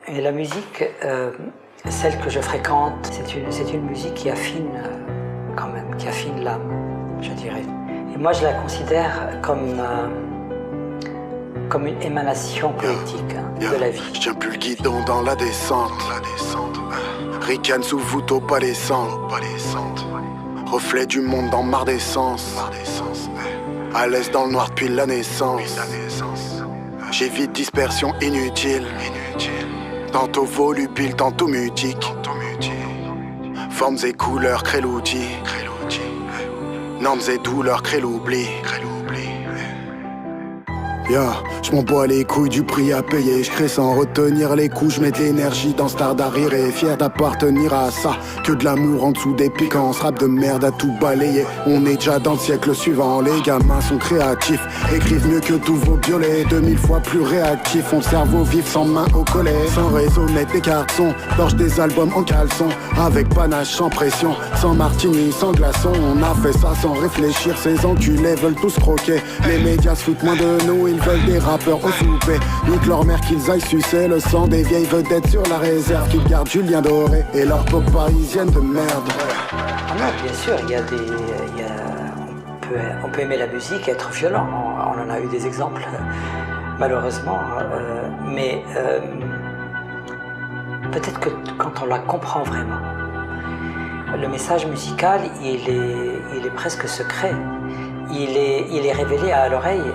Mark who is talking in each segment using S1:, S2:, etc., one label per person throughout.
S1: Et la musique, celle que je fréquente, c'est une musique qui affine quand même, qui affine l'âme, je dirais. Et moi, je la considère comme une émanation poétique de la vie.
S2: Je tiens plus le guidon dans la descente. Ricane sous voûte opalescente. Reflet du monde dans marre d'essence. À l'aise dans le noir depuis la naissance. J'évite dispersion inutile. Tantôt volubile, tantôt mutique. Formes et couleurs créent l'outil. Normes et douleurs créent l'oubli. Je m'en bats les couilles du prix à payer. Je crée sans retenir les coups. Je mets de l'énergie dans ce tard d'arrière et fier d'appartenir à ça. Que de l'amour en dessous des piquants. Rap de merde à tout balayer. On est déjà dans le siècle suivant. Les gamins sont créatifs, écrivent mieux que tous vos violets. 2000 fois plus réactifs. On le cerveau vif sans main au collet. Sans réseau, mettre des cartons. Torche des albums en caleçon. Avec panache, sans pression. Sans martini, sans glaçon. On a fait ça sans réfléchir. Ces enculés veulent tous croquer. Les médias se foutent moins de nous. Ils veulent des rappeurs au souper. Nique leur mère qu'ils aillent sucer le sang des vieilles vedettes sur la réserve. Qu'ils gardent Julien Doré et leur pop parisienne de merde.
S1: Ah non, bien sûr, on peut aimer la musique et être violent. On en a eu des exemples, malheureusement. Mais peut-être que quand on la comprend vraiment, le message musical, il est presque secret. Il est révélé à l'oreille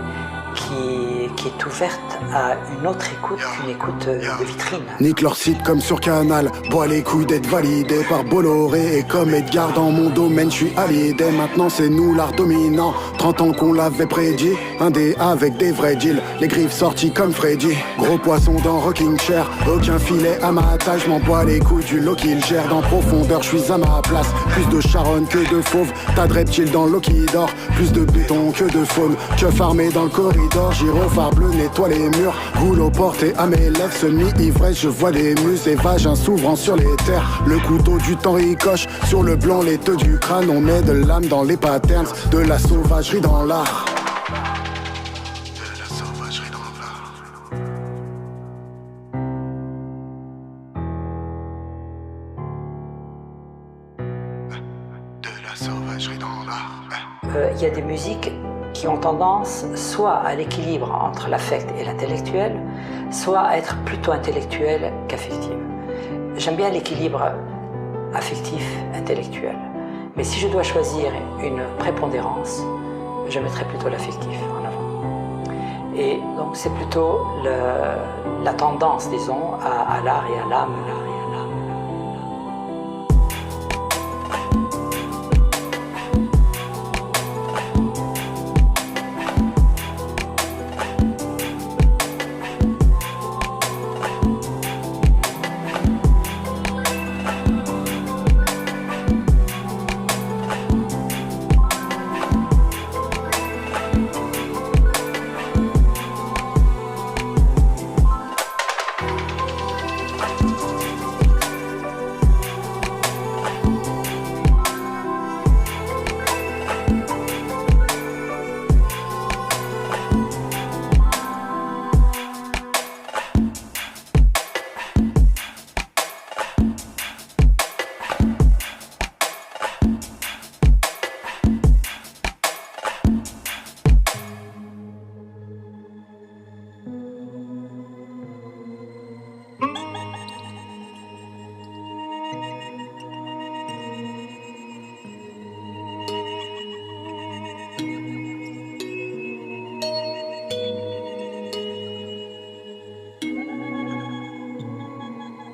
S1: qui est ouverte à une autre écoute qu'une écoute de vitrine.
S2: Nique leur site comme sur Canal. Bois les couilles d'être validé par Bolloré. Et comme Edgar dans mon domaine, je suis Hallyday. Maintenant c'est nous l'art dominant. 30 ans qu'on l'avait prédit. Un dé avec des vrais deals. Les griffes sorties comme Freddy. Gros poisson dans Rocking Chair. Aucun filet à ma taille. Je m'en bois les couilles du lot qu'il gère. Dans profondeur, je suis à ma place. Plus de charonne que de fauve. T'as de reptiles dans l'eau qui dort. Plus de béton que de faune. Keuf armé dans le corridor. Gyrophare bleu nettoie les murs. Goulot porté à mes lèvres. Semi-ivresse, je vois des muses et vagins s'ouvrant sur les terres. Le couteau du temps ricoche sur le blanc, les teux du crâne. On met de l'âme dans les patterns. De la sauvagerie dans l'art.
S1: Il y a des musiques qui ont tendance soit à l'équilibre entre l'affect et l'intellectuel, soit à être plutôt intellectuelle qu'affective. J'aime bien l'équilibre affectif-intellectuel, mais si je dois choisir une prépondérance, je mettrai plutôt l'affectif en avant. Et donc c'est plutôt la tendance, disons, à l'art et à l'âme.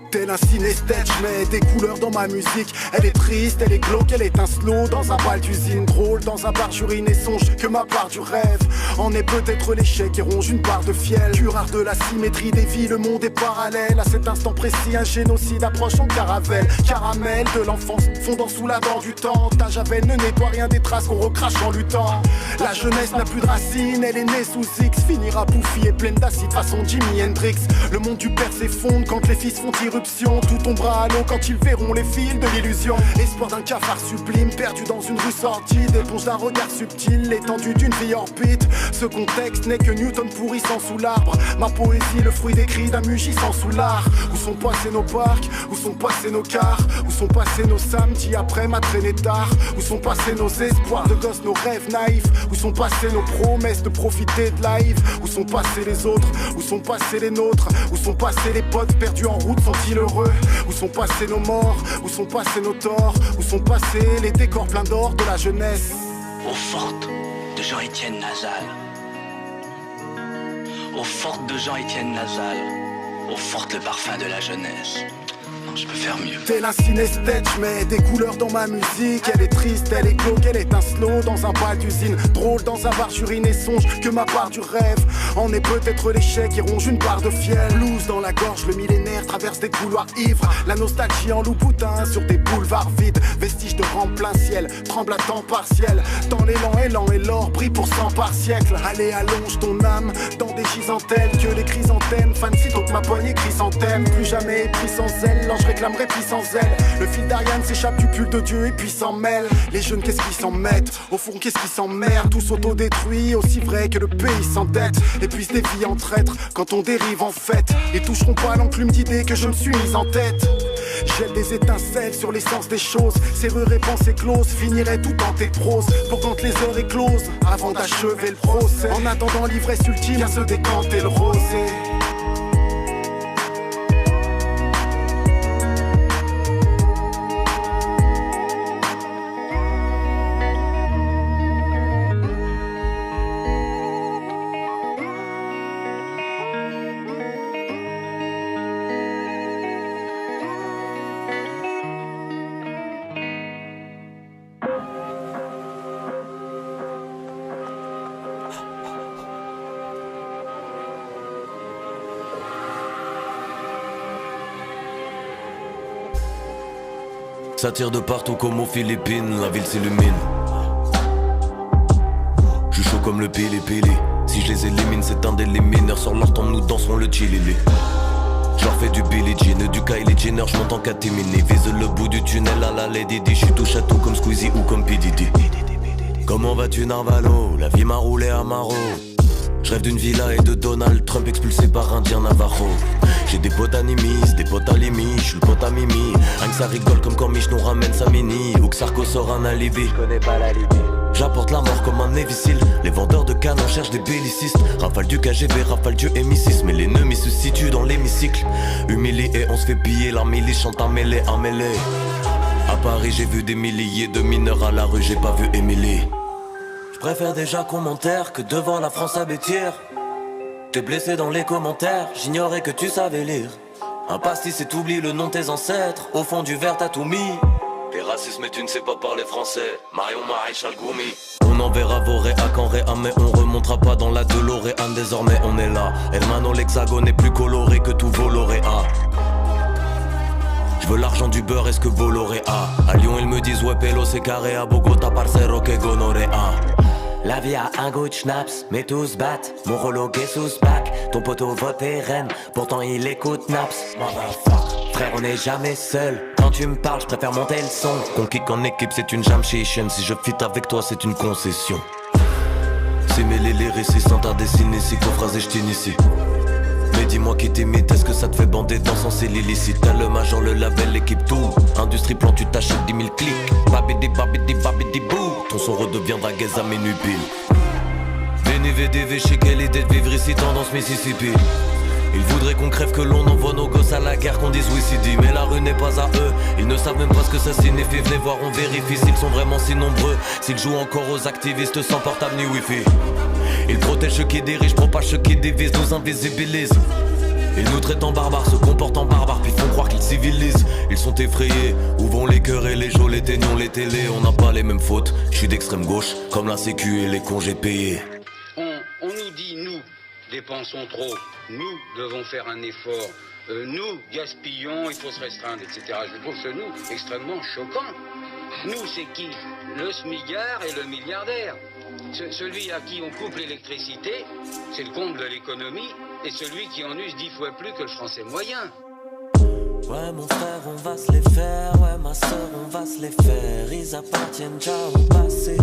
S2: Tel un synesthète, je mets des couleurs dans ma musique. Elle est triste, elle est glauque, elle est un slow. Dans un bal d'usine drôle, dans un bar j'urine et songe que ma part du rêve en est peut-être l'échec et ronge une barre de fiel. Curare de la symétrie des vies, le monde est parallèle. À cet instant précis, un génocide approche en caravelle. Caramel de l'enfance, fondant sous la dent du temps. Ta javel ne nettoie rien des traces qu'on recrache en luttant. La jeunesse n'a plus de racines, elle est née sous X. Finira bouffie et pleine d'acide façon Jimi Hendrix. Le monde du père s'effondre quand les fils font tirer éruption, tout tombera à l'eau quand ils verront les fils de l'illusion. Espoir d'un cafard sublime, perdu dans une rue sordide, éponge d'un regard subtil, l'étendue d'une vie orbite. Ce contexte n'est que Newton pourrissant sous l'arbre. Ma poésie, le fruit des cris d'un mugissant sous l'art. Où sont passés nos parcs, où sont passés nos cars, où sont passés nos samedis après ma traînée tard, où sont passés nos espoirs de gosses, nos rêves naïfs, où sont passées nos promesses de profiter de la Yves, où sont passés les autres, où sont passés les nôtres, où sont passés les potes perdus en route, sont-ils heureux, où sont passés nos morts, où sont passés nos torts, où sont passés les décors pleins d'or de la jeunesse.
S3: Aux fortes de Jean-Étienne Lazal, aux fortes de Jean-Étienne Lazal, aux fortes le parfum de la jeunesse. Non, je peux faire mieux.
S2: Tel un synesthète, je mets des couleurs dans ma musique. Elle est triste, elle est glauque, elle est un slow dans un bal d'usine. Drôle dans un bar, j'urine et songe que ma part du rêve en est peut-être l'échec et ronge une barre de fiel. Blues dans la gorge, le millénaire traverse des couloirs ivres. La nostalgie en loup-boutin sur des boulevards vides. Vestige de rampe plein ciel, tremble à temps partiel. Dans l'élan et l'or brille pour 100 par siècle. Allez, allonge ton âme dans des gisantelles. Que les chrysanthèmes, fan sitôt que ma poignée chrysanthème. Plus jamais pris sans zèle, l'ange réclamerait puis sans zèle. Le fil d'Ariane s'échappe du pull de Dieu et puis s'en mêle. Les jeunes qu'est-ce qu'ils s'en mettent, au fond qu'est-ce qu'ils s'emmerdent. Tout s'auto-détruit, aussi vrai que le pays s'endette. Et puis des vies en traître quand on dérive en fête. Ils toucheront pas l'enclume d'idées que je me suis mise en tête. Jette des étincelles sur l'essence des choses. Serrure et pensée close, finirait tout en tes proses. Pour quand les heures éclosent, avant d'achever le procès. En attendant l'ivresse ultime, viens se décanter le rosé.
S4: Ça tire de partout comme aux Philippines, la ville s'illumine. Je suis chaud comme le pili pili. Si je les élimine, c'est un délit mineur. Sur leur tombe, nous danserons le chili. Je leur fais du Billie Jean, du Kylie Jenner, je monte en catimini. Vise le bout du tunnel à la Lady Di. Je suis touche à tout comme Squeezie ou comme P. Diddy. Comment vas-tu Narvalo? La vie m'a roulé à Maro. Je rêve d'une villa et de Donald Trump expulsé par Indien Navajo. J'ai des potes animistes, des potes à Limi, je suis le pote à Mimi. Rien que ça rigole comme quand Mich nous ramène sa mini. Ou que Sarko sort un alibi, je connais pas la Libye. J'apporte la mort comme un Navy-Seal. Les vendeurs de canons cherchent des bellicistes. Rafale du KGB, rafale du M6. Mais l'ennemi se situe dans l'hémicycle. Humilié et on se fait piller, la milice chante à mêlée, à mêlée. À Paris j'ai vu des milliers de mineurs à la rue, j'ai pas vu Émilie. Je préfère déjà commentaire que devant la France à bêtir. T'es blessé dans les commentaires, j'ignorais que tu savais lire. Un pastis et t'oublies le nom de tes ancêtres. Au fond du verre t'as tout mis. T'es raciste mais tu ne sais pas parler français. Marion Maréchal Goumi. On enverra vos réa quand réa, mais on remontera pas dans la DeLorean. Désormais on est là. Hermano l'hexagone est plus coloré que tout vos lauréats. Je veux l'argent du beurre, est-ce que vos lauréats? À Lyon ils me disent ouais pélo c'est carré. À Bogota parcero que gonorrea. La vie a un goût de schnapps, mais tous battent. Mon Rollo sous back, ton poteau vote RN, pourtant il écoute Naps. Frère, on n'est jamais seul. Quand tu me parles, je préfère monter le son. Qu'on kick en équipe, c'est une jam session. Si je fit avec toi, c'est une concession. C'est mêler les récits sans t'as dessiné. Si phrase je t'initie. Mais dis-moi qui t'imite, est-ce que ça te fait bander dans son c'est l'illicite? T'as le major, le label, l'équipe tout. Industrie plan, tu t'achètes 10 000 clics. Babidi babidi babidi bou. Ton son redeviendra gaze à minuit pile. Veni VDV, chez quelle idée de vivre ici, tendance Mississippi. Ils voudraient qu'on crève, que l'on envoie nos gosses à la guerre, qu'on dise oui c'est dit. Mais la rue n'est pas à eux, ils ne savent même pas ce que ça signifie. Venez voir, on vérifie s'ils sont vraiment si nombreux. S'ils jouent encore aux activistes sans portable ni wifi. Ils protègent ceux qui dirigent, propagent ceux qui divisent, nous invisibilisent. Ils nous traitent en barbares, se comportent en barbares, puis font croire qu'ils civilisent. Ils sont effrayés, où vont les cœurs et les geôles, les ténions, les télés. On n'a pas les mêmes fautes, je suis d'extrême gauche, comme la sécu et les congés payés.
S5: On nous dit, nous, dépensons trop, nous devons faire un effort, nous, gaspillons, il faut se restreindre, etc. Je trouve ce nous extrêmement choquant. Nous, c'est qui? Le smigard et le milliardaire. Celui à qui on coupe l'électricité, c'est le comble de l'économie, et celui qui en use 10 fois plus que le français moyen.
S4: Ouais mon frère on va se les faire, ouais ma soeur on va se les faire. Ils appartiennent déjà au passé.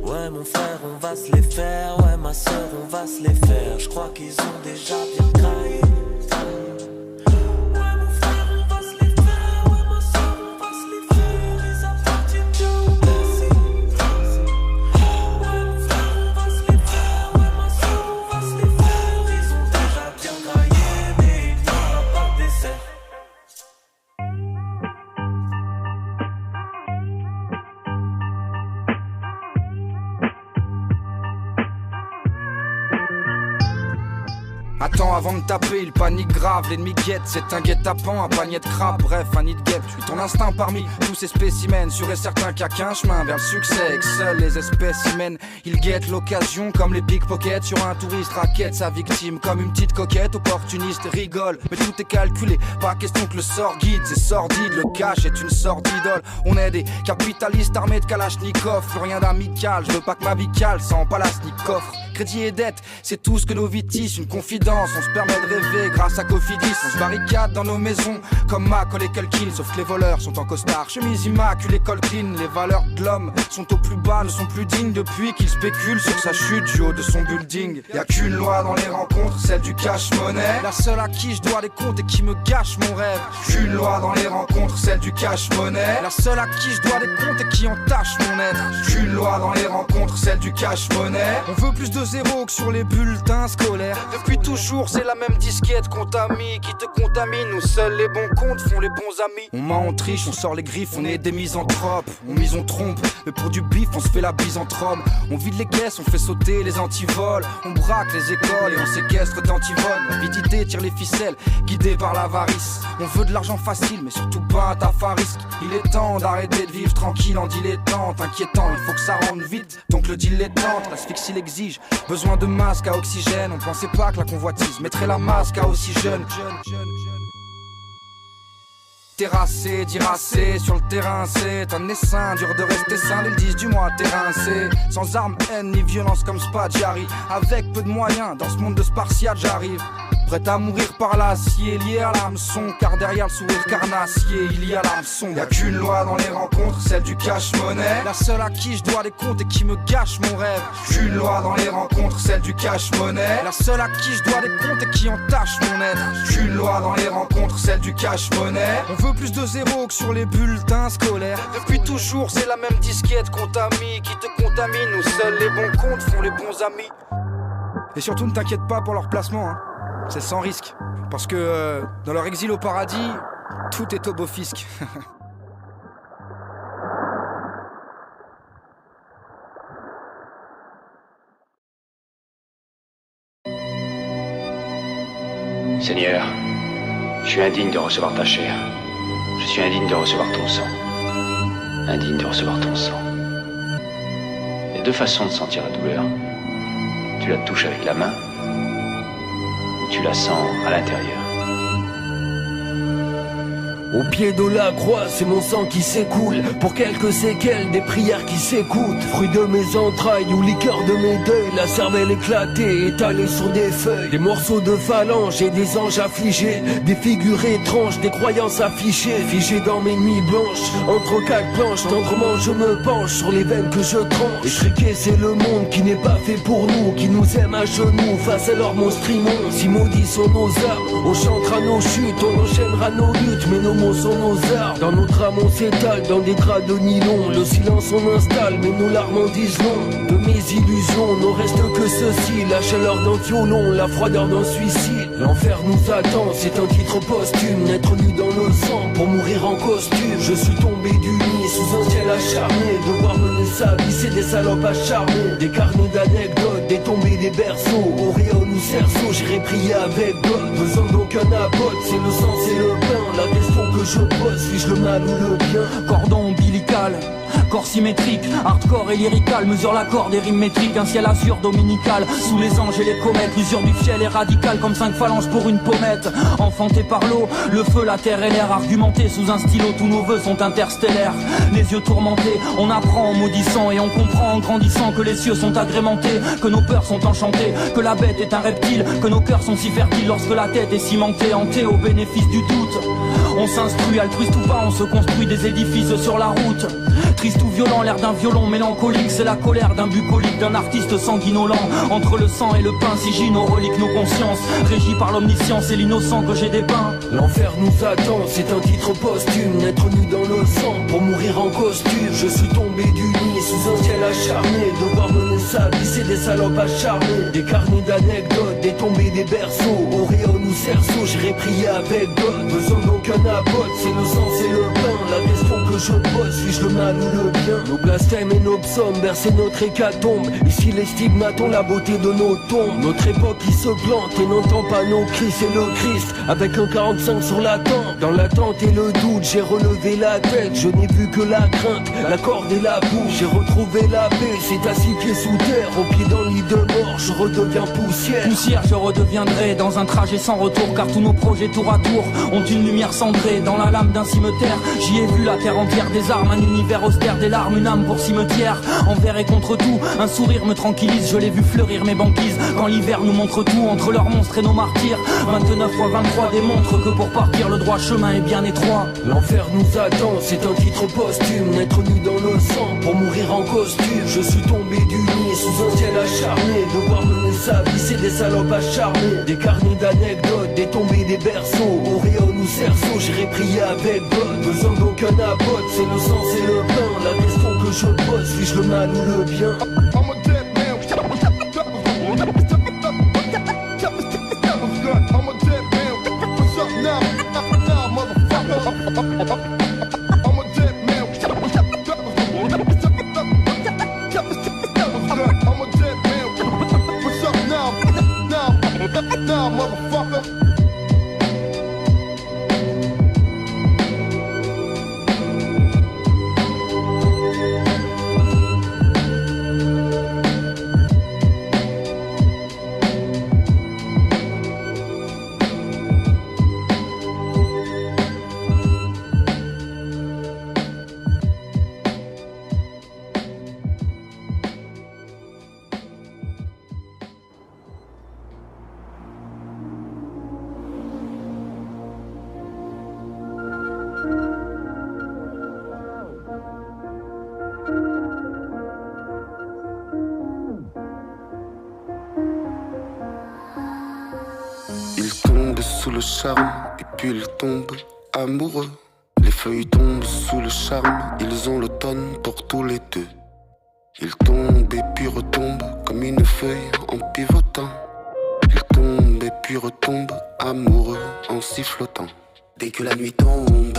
S4: Ouais mon frère on va se les faire, ouais ma soeur on va se les faire. Je crois qu'ils ont déjà bien craqué.
S6: Attends avant de taper, il panique grave, l'ennemi guette, c'est un guet-apens, un panier de crabes, bref un nid de guêpe. Je suis ton instinct parmi tous ces spécimens, sûr et certain qu'il n'y a qu'un chemin vers le succès, et que seules les espèces humaines, ils guettent l'occasion comme les pickpockets. Sur un touriste raquette sa victime comme une petite coquette, opportuniste rigole, mais tout est calculé, pas question que le sort guide, c'est sordide, le cash est une sorte d'idole. On est des capitalistes armés de kalachnikov, plus rien d'amical, je veux pas que ma vie cale sans palace ni coffre. Crédit et dette, c'est tout ce que nos vies tissent, une confidence, on se permet de rêver grâce à Cofidis. On se barricade dans nos maisons comme Mac et Culkin, sauf que les voleurs sont en costard, chemise immaculée, col clean. Les valeurs de l'homme sont au plus bas, ne sont plus dignes depuis qu'il spécule sur sa chute du haut de son building. Y'a qu'une loi dans les rencontres, celle du cash-monnaie, la seule à qui je dois des comptes et qui me gâche mon rêve. Qu'une loi dans les rencontres, celle du cash-monnaie, la seule à qui je dois des comptes et qui entache mon être. Qu'une loi dans les rencontres, celle du cash-monnaie. On veut plus de zéro que sur les bulletins scolaires. Depuis toujours c'est la même disquette qu'on t'a mis, qui te contamine. Nous seuls les bons comptes font les bons amis. On ment, on triche, on sort les griffes, on est des misanthropes. On mise, on trompe, mais pour du bif on se fait la bise entre hommes. On vide les caisses, on fait sauter les antivols. On braque les écoles et on séquestre d'antivols. L'avidité tire les ficelles, guidée par l'avarice. On veut de l'argent facile mais surtout pas un taf à risque. Il est temps d'arrêter de vivre tranquille en dilettante. Inquiétant, il faut que ça rentre vite, donc le deal est tente. L'asphyxie l'exige, besoin de masque à oxygène. On pensait pas que la convoitise mettrait la masque à aussi jeune. Terrassé, dirassé, sur le terrain c'est un essaim, dur de rester sain, les 10 du mois terrain c'est sans armes, haine ni violence comme Spaggiari. Avec peu de moyens, dans ce monde de Spartiate j'arrive, prêt à mourir par l'acier, lié à l'hameçon, car derrière le sourire carnassier, il y a l'hameçon. Y'a qu'une loi dans les rencontres, celle du cash-monnaie, la seule à qui je dois des comptes et qui me gâche mon rêve. Qu'une loi dans les rencontres, celle du cash-monnaie, la seule à qui je dois des comptes et qui entache mon être. Qu'une loi dans les rencontres, celle du cash-monnaie. On veut plus de zéro que sur les bulletins scolaires. Depuis toujours c'est la même disquette qu'on t'a mis, qui te contamine. Nous seuls les bons comptes font les bons amis. Et surtout ne t'inquiète pas pour leur placement, hein. C'est sans risque, parce que dans leur exil au paradis, tout est au beau fisc.
S5: Seigneur, je suis indigne de recevoir ta chair. Je suis indigne de recevoir ton sang. Indigne de recevoir ton sang. Il y a deux façons de sentir la douleur. Tu la touches avec la main, tu la sens à l'intérieur.
S4: Au pied de la croix, c'est mon sang qui s'écoule. Pour quelques séquelles, des prières qui s'écoutent. Fruit de mes entrailles ou liqueur de mes deuils. La cervelle éclatée, étalée sur des feuilles. Des morceaux de phalanges et des anges affligés. Des figures étranges, des croyances affichées. Figées dans mes nuits blanches, entre quatre planches. Tendrement je me penche sur les veines que je tranche. Étriqué c'est le monde qui n'est pas fait pour nous, qui nous aime à genoux face à leur monstre immonde. Si maudits sont nos armes, on chantera nos chutes, on enchaînera nos luttes, mais nos sont nos armes. Dans notre âme on s'étale dans des draps de nylon. Le silence on installe mais nos larmes en disent long. De mes illusions ne reste que ceci, la chaleur d'un violon, la froideur d'un suicide. L'enfer nous attend, c'est un titre posthume. Naître nu dans le sang pour mourir en costume. Je suis tombé du nid sous un ciel acharné. Devoir mener sa vie c'est des salopes acharnées. Des carnets d'anecdotes, des tombées des berceaux. Auréole ou cerceau, j'irai prier avec God. Besoin d'aucun apôtre, c'est le sang, c'est le pain. La question
S7: que je bosse, suis-je le mal ou le bien? Cordon ombilical, corps symétrique, hardcore et lyrical, mesure l'accord des rimes métriques, un ciel azur dominical, sous les anges et les comètes, l'usure du fiel est radicale comme 5 phalanges pour une pommette. Enfanté par l'eau, le feu, la terre et l'air, argumenté sous un stylo, tous nos vœux sont interstellaires. Les yeux tourmentés, on apprend en maudissant et on comprend en grandissant que les cieux sont agrémentés, que nos peurs sont enchantées, que la bête est un reptile, que nos cœurs sont si fertiles lorsque la tête est cimentée, hantée au bénéfice du doute. On s'instruit, altruiste ou pas, on se construit des édifices sur la route. Triste ou violent, l'air d'un violon mélancolique, c'est la colère d'un bucolique, d'un artiste sanguinolent. Entre le sang et le pain, sigillent nos reliques, nos consciences, régis par l'omniscience et l'innocent que j'ai dépeint. L'enfer nous attend, c'est un titre posthume, naître nu dans le sang pour mourir en costume. Je suis tombé du nid sous un ciel acharné, devoir mener sa vie, c'est des salopes acharnées. Des carnets d'anecdotes, des tombées des berceaux, auréole ou cerceau, j'irai prier avec God. Besoin d'aucun abote, c'est le sang, c'est le pain. La question que je pose, suis-je le mal ou le bien? Nos blasphèmes et nos psaumes bercent notre hécatombe. Ici les stigmates ont la beauté de nos tombes. Notre époque qui se plante et n'entend pas nos cris, c'est le Christ avec un 45 sur la tempe. Dans l'attente et le doute, j'ai relevé la tête. Je n'ai vu que la crainte, la corde et la boue. J'ai retrouvé la paix, c'est à 6 pieds sous terre. Au pied dans le lit de mort, je redeviens poussière. Poussière, je redeviendrai dans un trajet sans retour, car tous nos projets tour à tour ont une lumière cendrée dans la lame d'un cimetière. J'y ai vu la terre entière des armes, un univers austère, des larmes, une âme pour cimetière. Envers et contre tout, un sourire me tranquillise. Je l'ai vu fleurir mes banquises quand l'hiver nous montre tout entre leurs monstres et nos martyrs. 29 x 23 démontre que pour partir le droit chemin est bien étroit. L'enfer nous attend, c'est un titre posthume, naître nu dans le sang pour mourir en costume. Je suis tombé du nid sous un ciel acharné, devoir mener sa vie, c'est des salopes acharnées. Des carnets d'anecdotes, des tombées des berceaux, auréole ou cerceau, j'irai prier avec God. Besoin d'aucun abote, c'est le sang, c'est le pain. La question que je pose, suis-je le mal ou le bien? I'm a dead man. I'm a dead man. What's up now? Now, motherfucker. I'm a dead man. I'm a dead man. What's up now? Now, motherfucker.
S2: Sous le charme, et puis ils tombent amoureux. Les feuilles tombent sous le charme, ils ont l'automne pour tous les deux. Ils tombent et puis retombent comme une feuille en pivotant. Ils tombent et puis retombent amoureux en sifflotant. Dès que la nuit tombe,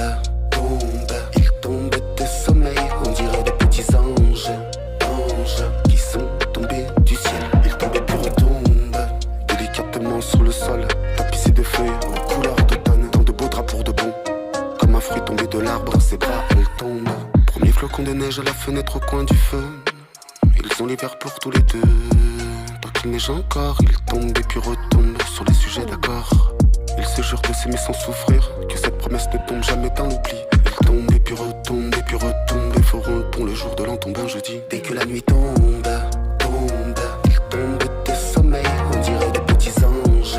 S2: ils tombent des sommeils, on dirait des petits anges, qui sont tombés du ciel. Ils tombent et puis retombent délicatement sur le sol, tapissés de feuilles aux couleurs d'automne, dans de beaux draps pour de bon. Comme un fruit tombé de l'arbre, dans ses bras elle tombe. Premier flocon de neige à la fenêtre au coin du feu. Ils ont l'hiver pour tous les deux. Tant qu'il neige encore, ils tombent et puis retombent sur les sujets d'accord. Ils se jurent de s'aimer sans souffrir, que cette promesse ne tombe jamais dans l'oubli. Ils tombent et puis retombent et puis retombent, et feront le pont le jour de l'an tombe un jeudi. Dès que la nuit tombe, ils tombent des sommeils, on dirait des petits anges,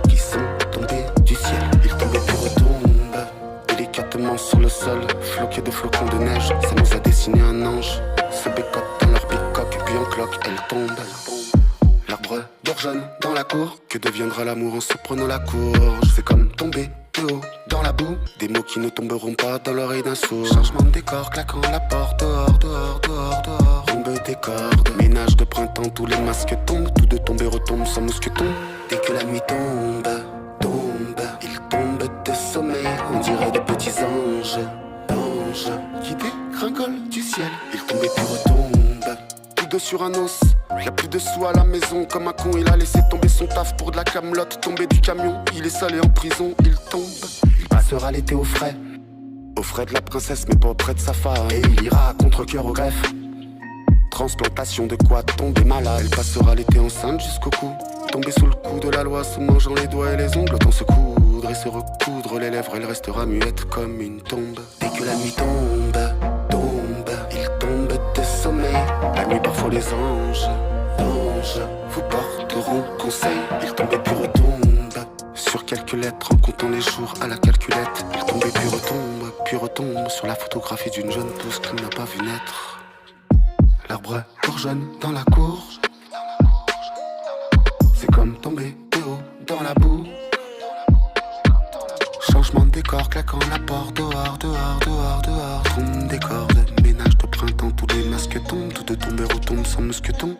S2: qui sont tombés du ciel. Ils tombent et puis retombent délicatement sur le sol, floqués de flocons de neige. Ça nous a dessiné un ange, se bécote dans leur bicoque, et puis en cloque, elle tombe. L'arbre bourgeonne dans la cour. Que deviendra l'amour en se prenant la courge? C'est comme tomber de haut dans la boue. Des mots qui ne tomberont pas dans l'oreille d'un sourd. Changement de décor, claquant la porte. Dehors. Tombe des cordes. Ménage de printemps, tous les masques tombent. Tout de tomber retombe sans mousqueton. Dès que la nuit tombe, ils tombent des sommeils. On dirait des petits anges, qui dégringolent du ciel. Ils tombent et puis retombent. Tous deux sur un os. Y'a plus de sous à la maison, comme un con il a laissé tomber son taf pour de la camelote. Tombé du camion, il est seul et en prison, il tombe. Il passe passera l'été au frais. Au frais de la princesse mais pas auprès de sa femme. Et il ira à contre-cœur au greffe. Transplantation de quoi tomber malade. Elle passera l'été enceinte jusqu'au cou. Tomber sous le coup de la loi, se mangeant les doigts et les ongles. Autant se coudre et se recoudre les lèvres. Elle restera muette comme une tombe. Dès que la nuit tombe, il tombe de sommeil. La nuit parfois les anges vous porteront conseil. Il tombe et puis retombe sur quelques lettres en comptant les jours à la calculette. Il tombe et puis retombe sur la photographie d'une jeune pousse qu'il n'a pas vu naître. L'arbre bourgeonne dans la cour. C'est comme tomber de haut dans la boue. Changement de décor, claquant la porte. Dehors, dehors, dehors, dehors. Tombe des cordes, ménage de printemps. Tous les masques tombent, tout de tomber retombe sans mousqueton.